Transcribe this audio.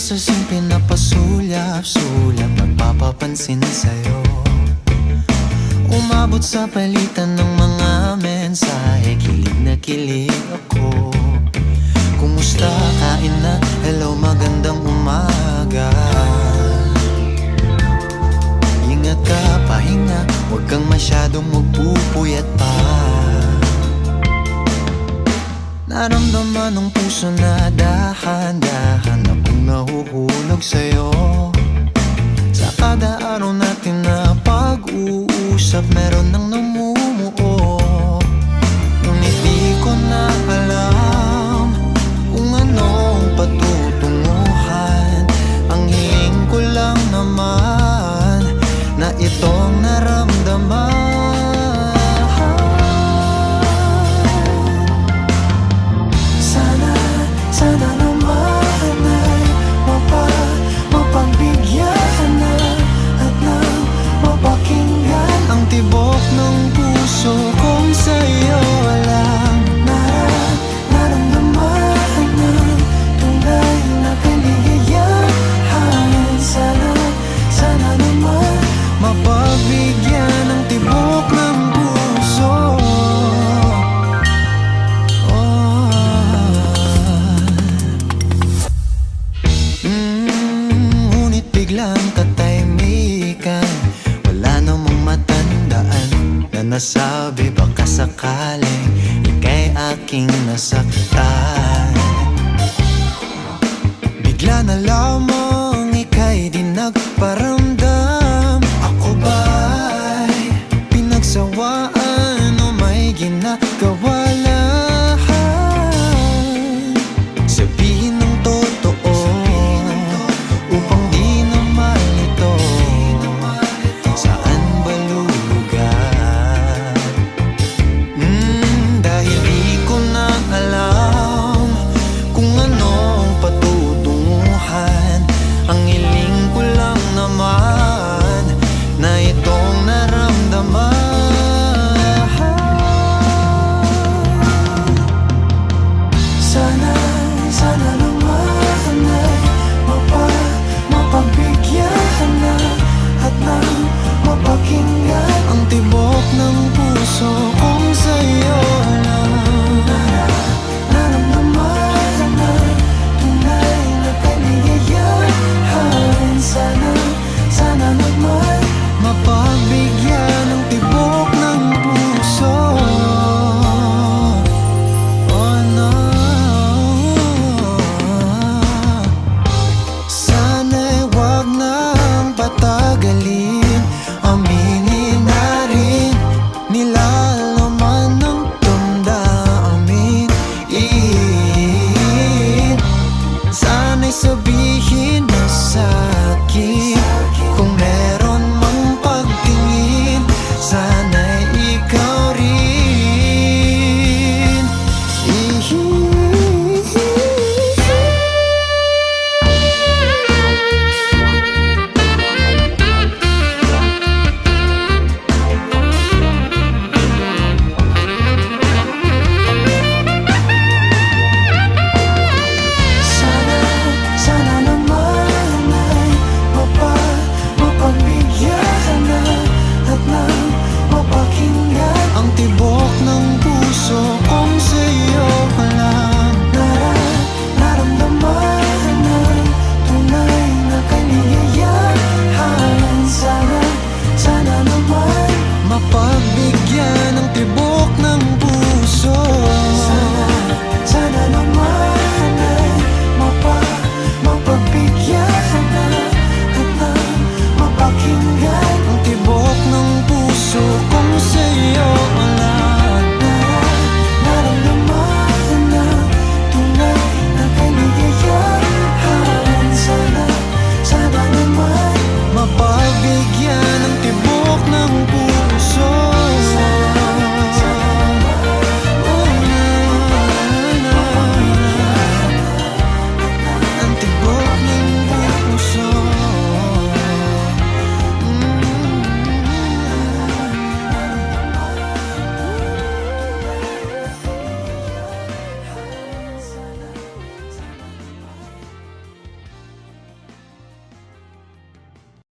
Pasasing pinapasulyap-sulyap, nagpapapansin sa'yo. Umabot sa palitan ng mga mensahe, kilig na kilig ako. Kumusta, kain na, hello, magandang umaga. Ingat ka, pahinga, huwag kang masyadong magpupuyat pa. Naramdaman ng puso na dahan-dahan akong nahuhulog sa'yo. Sa kada araw natin na pag-uusap, meron nang namumuo. Ngunit di ko na alam kung anong patutunguhan. Ang hiling ko lang naman na itong naramdaman. Sana naman ay mapagbigyan na at nang mapakinggan ang tibok ng puso kong sa'yo lang naramdaman ng tunay na kaligayahan. Sana naman mapagbigyan ang tibok ng puso. Ngunit biglang katahimikan, wala namang matandaan na nasabi baka sakaling ika'y aking nasaktan. Bigla na lamang